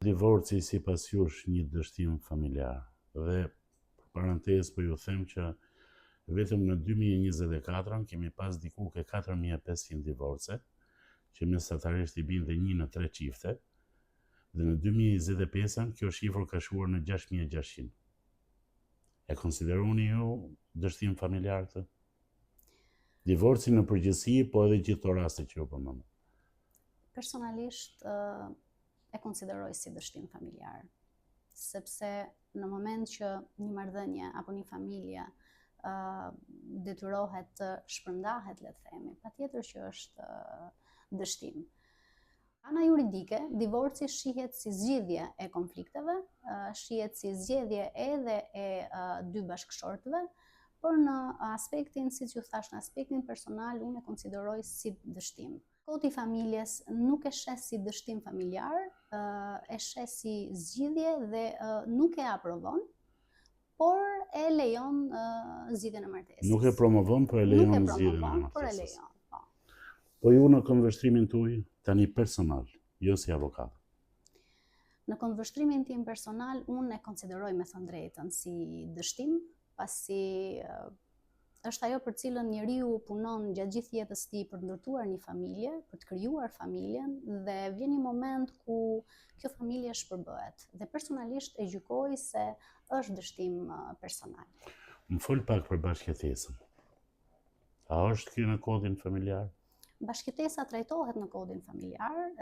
Divorci sipas jush një dështim familjar. Dhe parantezë po ju them që vetëm në 2024 kemi pas diku ke 4500 divorce, që mesatarisht i bin dhe 1 në 3 çifte, dhe në 2025 kjo shifër ka shkuar në 6600. E konsideroni ju dështim familjar këtë? Divorci në përgjithësi, po edhe gjithë të raste që ju përmendëm. Personalisht e konsideroj si dështim familjar, sepse në moment që një marrëdhënie apo një familje detyrohet të shpërndahet, le të themi, patjetër që është dështim. Ana juridike, divorci shihet si zgjidhje e konflikteve, shihet si zgjedhje edhe e dy bashkëshortëve, por në aspektin, siç ju thash, në aspektin personal, unë e konsideroj si dështim. Kodi i familjes nuk e sheh si dështim familjar, e sheh si zgjidhje dhe nuk e aprovon, por e lejon zgjidhjen e martesës. Nuk e promovon, por e lejon zgjidhjen e martesës. Por e lejon, po. Po ju në këndvështrimin tuaj, tani personal, jo si avokat. Në këndvështrimin tim personal, unë e konsideroj me thënë drejtën si dështim, pasi është ajo për cilën njeriu punon gjatë gjithë jetës së tij për të ndërtuar një familje, për të krijuar familjen, dhe vjen një moment ku kjo familje shpërbëhet. Dhe personalisht e gjykoj se është dështim personal. Më fol pak për bashkëtesën. A është kjo në kodin familjar? Bashkëtesa trajtohet në kodin familjar,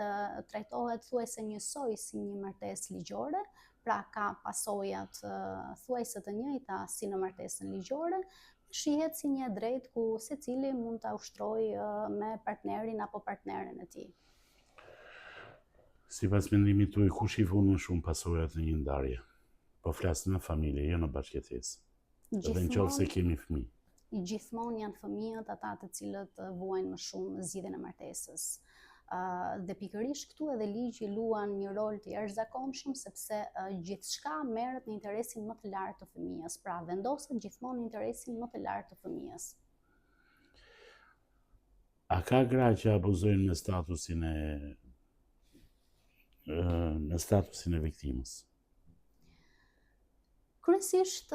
trajtohet thuajse njësoj si një martesë ligjore, pra ka pasojat thuajse të njëjta si në martesën ligjore, shihet si një drejt ku secili mund ta ushtrojë me partnerin apo partneren e tij. Sipas mendimit tuaj, kush i vun më shumë pasojat në një ndarje? Po flas në familje, jo në bashkëtesë. Edhe nëse kemi fëmijë. Gjithmonë janë fëmijët ata të cilët vuajnë më shumë zgjidhjen e martesës. Dhe pikërisht këtu edhe ligji luan një rol të jashtëzakonshëm, sepse gjithçka merret në interesin më të lartë të fëmijës, pra vendoset gjithmonë në interesin më të lartë të fëmijës. A ka gra që abuzojnë me statusin e viktimës? Kryesisht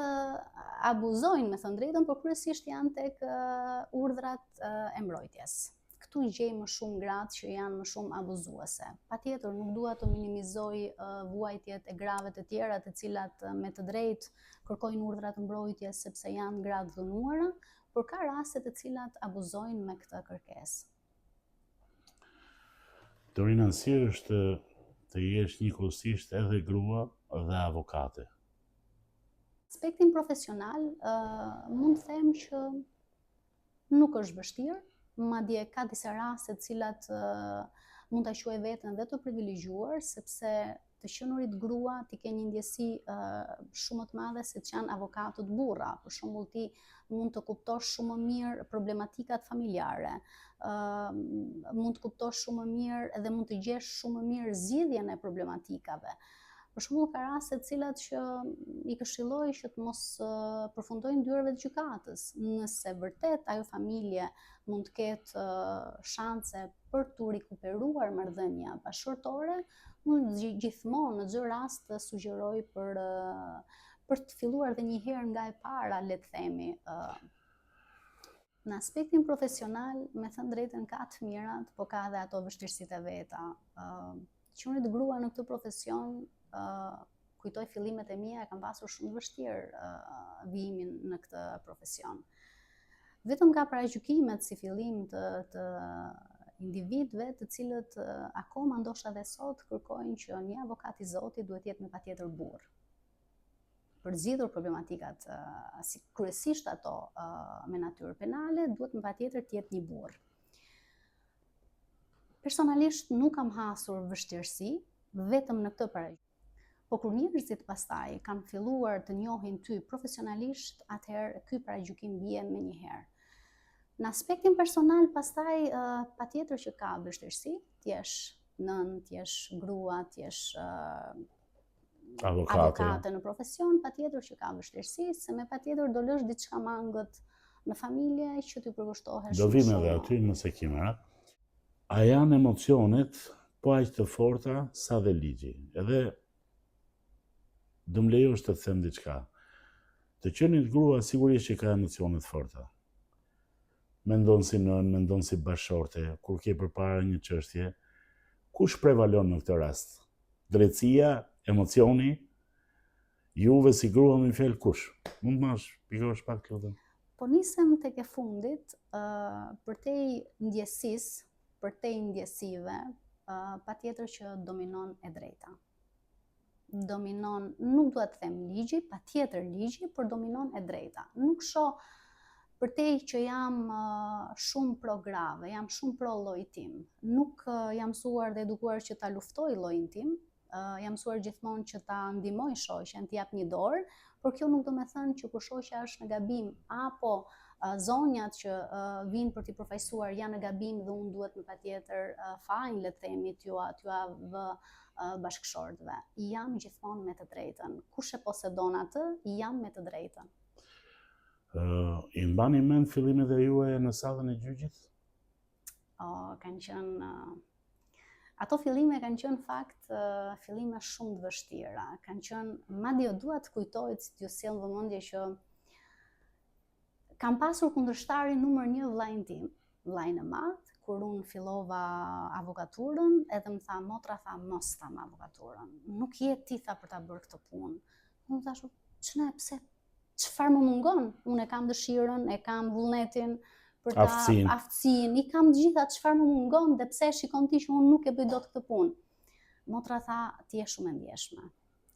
abuzojnë, me thënë drejtën, por kryesisht janë tek urdhrat e mbrojtjes. Këtu i gjej më shumë gratë që janë më shumë abuzuese. Patjetër nuk dua të minimizoj vuajtjet e grave të tjera, të cilat me të drejtë kërkojnë urdhra të mbrojtjes sepse janë gratë dhunuara, por ka raste të cilat abuzojnë me këtë kërkesë. Dorina, si është të jesh njëkohësisht edhe grua dhe avokate? Aspektin profesional, mund të them që nuk është vështirë, madje ka disa raste të cilat mund ta quaj veten dhe të privilegjuar, sepse të qenurit grua ti ke një ndjesi shumë të madhe se që janë avokatët burra. Për shembull, ti mund të kuptosh shumë më mirë problematikat familjare, mund të kuptosh shumë më mirë dhe mund të gjesh shumë më mirë zgjidhjen e problematikave. Për shembull, ka raste të cilat që i këshilloj që të mos përfundojnë dyerve të gjykatës. Nëse vërtet ajo familje mund të ketë shanse për të rikuperuar marrëdhënia bashkëshortore, unë gjithmonë në çdo rast të sugjeroj për të filluar dhe një herë nga e para, le të themi. Në aspektin profesional, me thënë drejtën, ka të mirat, po ka edhe ato vështirësitë e veta. Qenit grua në këtë profesion, kujtoj fillimet e mia, e kam pasur shumë vështirë vijimin në këtë profesion. Vetëm ka paragjykimet si fillim të individëve të cilët akoma ndoshta dhe sot kërkojnë që një avokat i Zotit duhet jetë me patjetër burr. Për zgjidhur problematikat, si kryesisht ato me natyrë penale, duhet me patjetër të jetë një burr. Personalisht nuk kam hasur vështirësi vetëm në këtë paragjykim. Po kur njerëzit pastaj kanë filluar të njohin ty profesionalisht, atëherë ky paragjykim bie menjëherë. Në aspektin personal, pastaj patjetër që ka vështirësi, t'jesh nën, t'jesh grua, t'jesh avokate në profesion, patjetër që ka vështirësi, se me patjetër do lësh diçka mangët në familje që ty përkushtohesh. Do vim edhe aty nëse kime, a janë emocionet po aq të forta sa dhe ligji. Edhe do më lejosh të them diçka. Të qenit grua sigurisht që ka emocione të forta. Mendon si nën, mendon si bashorte, kur ke përpara një çështje, kush prevalon në këtë rast? Drejtësia, emocioni, juve si grua më fjalë kush? Mund të mash pikosh pak lutem. Po nisem tek e fundit, përtej ndjesisë, përtej ndjesive, patjetër që dominon e drejta. Dominon, nuk dua të them ligji, patjetër ligji, por dominon e drejta. Nuk shoh përtej që jam shumë pro grave, jam shumë pro llojit tim. Nuk jam mësuar dhe edukuar që ta luftoj llojin tim, jam mësuar gjithmonë që ta ndihmoj shoqen, t'i jap një dorë, por kjo nuk do me thënë që kur shoqja është në gabim apo zonjat që vinë për t'i përfaqësuar janë në gabim dhe unë duhet në patjetër fajin le të themi t'ju vë bashkëshortëve. Jam gjithmonë me të drejtën. Kush e posedon atë, jam me të drejtën. I mbani mend fillimet e juaja në sallën e gjyqit? Kanë qenë ato fillime kanë qenë fakt fillime shumë të vështira. Kanë qenë, madje dua të kujtoj, t'ju sjell vëmendje që kam pasur kundërshtarin numër 1 vllain tim, vllain e madh, kur unë fillova avokaturën, edhe më tha motra, tha mos ta më avokaturën. Nuk je ti tha për ta bërë këtë punë. Unë thashë, ç'ne, pse? Çfarë më mungon? Unë e kam dëshirën, e kam vullnetin, për ta aftësinë, i kam gjitha, çfarë më mungon dhe pse shikon ti që unë nuk e bëj dot këtë punë. Motra tha, ti je shumë e ndjeshme,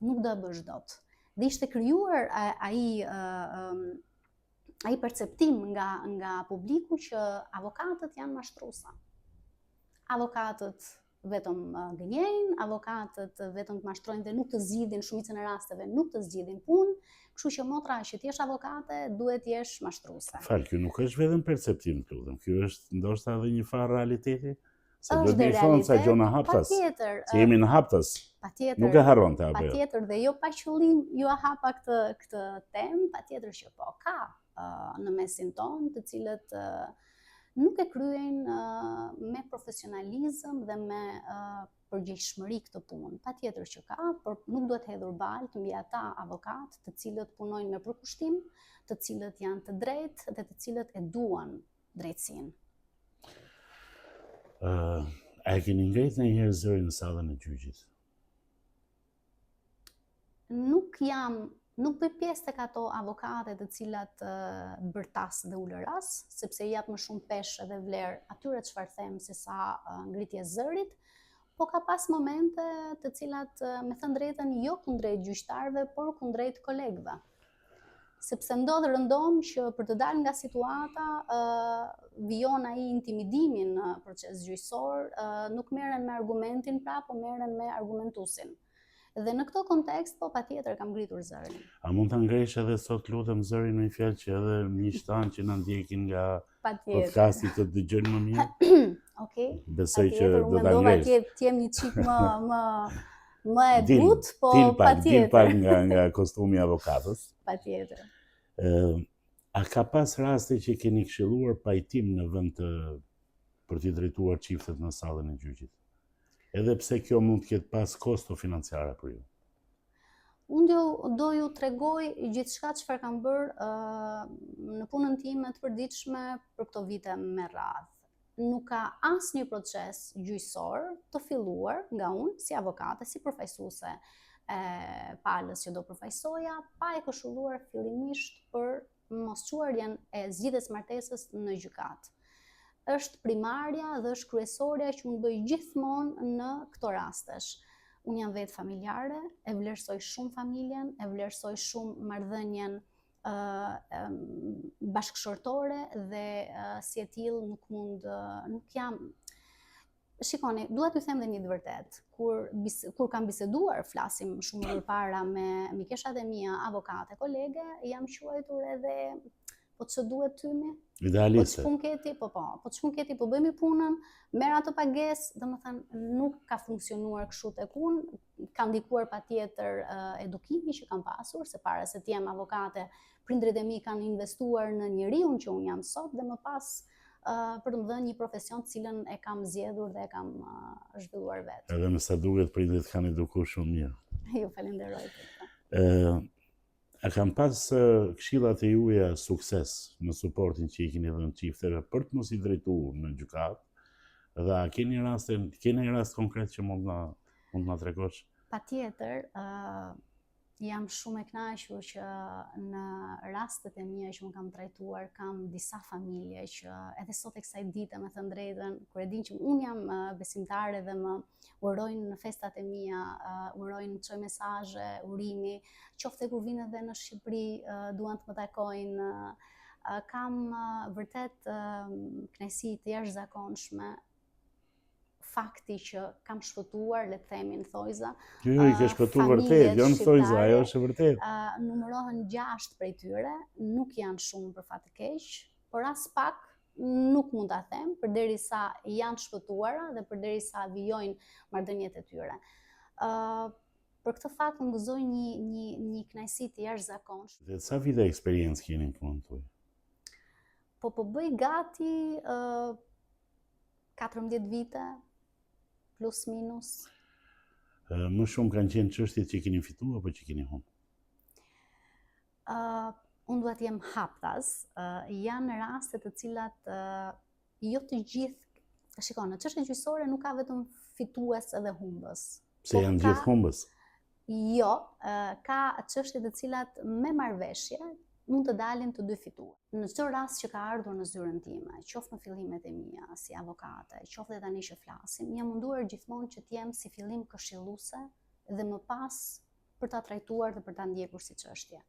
nuk do e bësh dot. Dhe ishte krijuar ai perceptim nga publiku që avokatët janë mashtruesa. Avokatët vetëm gënjejnë, avokatët vetëm të mashtrojnë dhe nuk të zgjidhin, shumicën e rasteve nuk të zgjidhin punë, kështu që motra që ti jesh avokate duhet jesh mashtruese. Fal, kjo nuk është vetëm perceptim, lutem. Kjo është ndoshta edhe një farë realiteti. Se Është do të thonë se gjona haptas. Patjetër. Se jemi në haptas. Patjetër. Nuk e harron të apo jo. Patjetër dhe jo pa qëllim ju hapa këtë temë, patjetër që po ka në mesin tonë, të cilët nuk e kryejnë me profesionalizëm dhe me përgjegjshmëri këtë punë. Patjetër që ka, por nuk duhet hedhur baltë mbi ata avokatë të cilët punojnë me përkushtim, të cilët janë të drejtë dhe të cilët e duan drejtësinë. A e keni ngritur ndonjëherë zërin në sallën e gjyqit? Nuk bëj pjesë tek ato avokate të cilat bërtas dhe ulëras, sepse i jap më shumë peshë dhe vlerë atyre çfarë them se sa ngritje zërit, po ka pas momente të cilat, me thënë drejtën, jo kundrejt gjyqtarëve, por kundrejt kolegëve. Sepse ndodh rëndom që për të dalë nga situata vijon ai intimidimin në proces gjyqësor, nuk merren me argumentin pra, po merren me argumentuesin. Dhe në këtë kontekst, po patjetër kam ngritur zërin. A mund ta ngresh edhe sot lutem zërin në një fjalë që edhe miqtan që na ndjekin nga podcasti të dëgjojnë më mirë? Okej. Besoj që do ta ngresh. Të jem një çik më e butë, po patjetër. Dil pak nga kostumi i avokatës. Patjetër. A ka pas raste që keni këshilluar pajtim në vend për t'i drejtuar çiftet në sallën e gjyqit? Edhe pse kjo mund të ketë pas kosto financiare për ju. Unë do ju tregoj gjithçka çfarë kam bërë në punën time të përditshme për këto vite me radhë. Nuk ka asnjë proces gjyqësor të filluar nga unë si avokate, si përfaqësuese e palës që do përfaqësoja, pa e këshilluar fillimisht për mosquarjen e zgjidhjes martesës në gjykatë. Është primarja dhe është kryesorja që unë bëj gjithmonë në këto rastesh. Unë jam vetë familjare, e vlerësoj shumë familjen, e vlerësoj shumë marrëdhënien bashkëshortore dhe si e tillë nuk jam. Shikoni, dua t'ju them dhe një të vërtetë. Kur kam biseduar, flasim shumë më parë me mikeshat e mia, avokate, kolege, jam quajtur edhe po ç'o duhet tymi? Idealiste. Po ç'pun keti, po bëjmë punën, merr atë pagesë, domethënë nuk ka funksionuar kështu tek unë, ka ndikuar patjetër edukimi që kam pasur, se para se të jem avokate, prindrit e mi kanë investuar në njeriun që unë jam sot dhe më pas për të më dhënë një profesion të cilën e kam zgjedhur dhe e kam zhvilluar vetë. Edhe me sa duket prindit kanë edukuar shumë mirë. Ju falenderoj për këtë. A kam pas këshillat e juaja sukses në suportin që i keni dhënë çifteve për të mos i drejtuar në gjykatë? Dhe a keni rast konkret që mund na tregosh? Patjetër, jam shumë e kënaqur që në rastet e mia që më kam trajtuar, kam disa familje që edhe sot e kësaj dite, me thënë drejtën, kur e din që unë jam besimtare dhe më urojnë në festat e mia, urojnë të çoj mesazhe, urimi, qoftë kur vinë edhe në Shqipëri, duan të më takojnë. Kam vërtet kënaqësi të jashtëzakonshme. Fakti që kam shpëtuar, le të themi në thojza. Jo, i ke shpëtuar vërtet, jo në thojza, ajo është vërtet. Numërohen 6 prej tyre, nuk janë shumë për fat të keq, por as pak nuk mund ta them, përderisa janë shpëtuara dhe përderisa vijojnë marrëdhëniet e tyre. Për këtë fakt më gëzoj një kënaqësi të jashtëzakonshme. Dhe sa vite eksperiencë keni në punën tuaj? Po bëj gati 14 vite, plus minus. Më shumë kanë qenë çështjet që keni fituar apo që keni humbur? Unë duhet jem haptas. Janë raste të cilat jo të gjithë. Shikon, në çështje gjyqësore nuk ka vetëm fitues edhe humbës. Pse janë gjithë humbës? Jo, ka çështje të cilat me marrëveshje mund të dalin të dy fituar. Në çdo rast që ka ardhur në zyrën time, qoftë në fillimet e mia si avokate, qoftë edhe tani që flasim, jam munduar gjithmonë që të jem si fillim këshilluese dhe më pas për ta trajtuar dhe për ta ndjekur si çështje.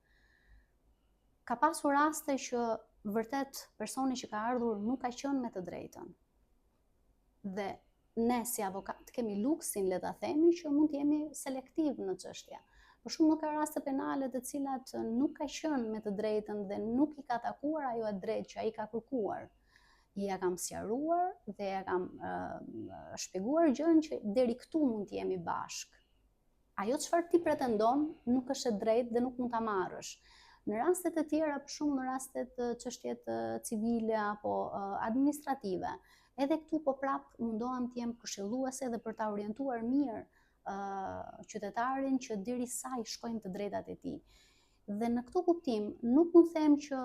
Ka pasur raste që vërtet personi që ka ardhur nuk ka qenë me të drejtën. Dhe ne si avokat kemi luksin, le ta themi, që mund të jemi selektiv në çështje. Për shumë ka raste penale të cilat nuk ka qenë me të drejtën dhe nuk i ka takuar ajo e drejtë që ai ka kërkuar. Ja kam sqaruar dhe ja kam shpjeguar gjën që deri këtu mund të jemi bashk. Ajo çfarë ti pretendon nuk është e drejtë dhe nuk mund ta marrësh. Në rastet e tjera, për shumë në rastet çështjet civile apo administrative, edhe këtu po prap mundohem të jem këshilluese dhe për ta orientuar mirë qytetarin që deri sa i shkojnë të drejtat e tij. Dhe në këtë kuptim nuk mund them që,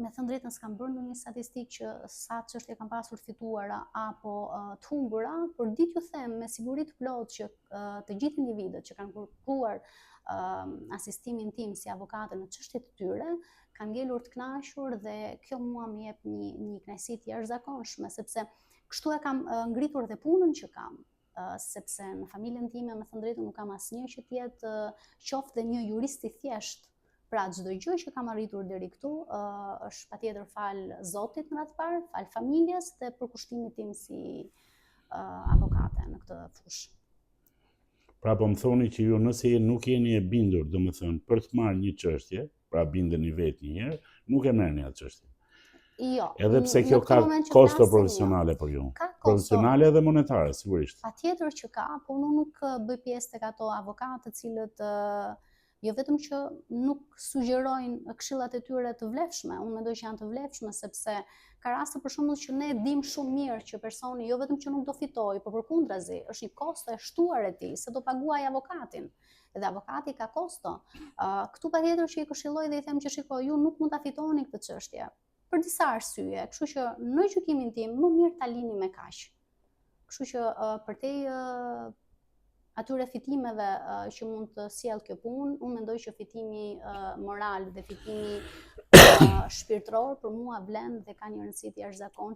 me thënë drejtën, s'kam bërë ndonjë statistikë që sa çështje kam pasur fituara apo të humbura, por ditë ju them me siguri të plotë që të gjithë individët që kanë kërkuar asistimin tim si avokate në çështjet e tyre kanë ngelur të kënaqur dhe kjo mua më jep një kënaqësi të jashtëzakonshme, sepse kështu e kam ngritur dhe punën që kam. Sepse në familjen time, me thënë drejtën, nuk kam asnjë që të jetë qoftë dhe një jurist i thjesht. Pra çdo gjë që kam arritur deri këtu është patjetër fal Zotit në atë parë, fal familjes dhe për kushtimin tim si avokate në këtë fushë. Pra po më thoni që ju nëse nuk jeni e bindur, domethënë për të marrë një çështje, pra bindeni vetë një herë, nuk e merrni atë çështje. Jo. Edhe pse kjo ka kosto profesionale për ju. Profesionale dhe monetare, sigurisht. Patjetër që ka, por unë nuk bëj pjesë tek ato avokatë të cilët jo vetëm që nuk sugjerojnë këshillat e tyre të vlefshme, unë mendoj që janë të vlefshme sepse ka raste për shembull që ne dim shumë mirë që personi jo vetëm që nuk do fitojë, por përkundrazi, është një kosto e shtuar e tij, se do paguaj avokatin. Edhe avokati ka kosto. Këtu patjetër që i këshilloj dhe i them që shiko, ju nuk mund ta fitoni këtë çështje. Për disa arsye, kështu që në gjykimin tim më mirë ta lini me kaq. Kështu që përtej atyre fitimeve që mund të sjell kjo punë, unë mendoj që fitimi moral dhe fitimi shpirtëror për mua vlen dhe ka një rëndësi të jashtëzakonshme.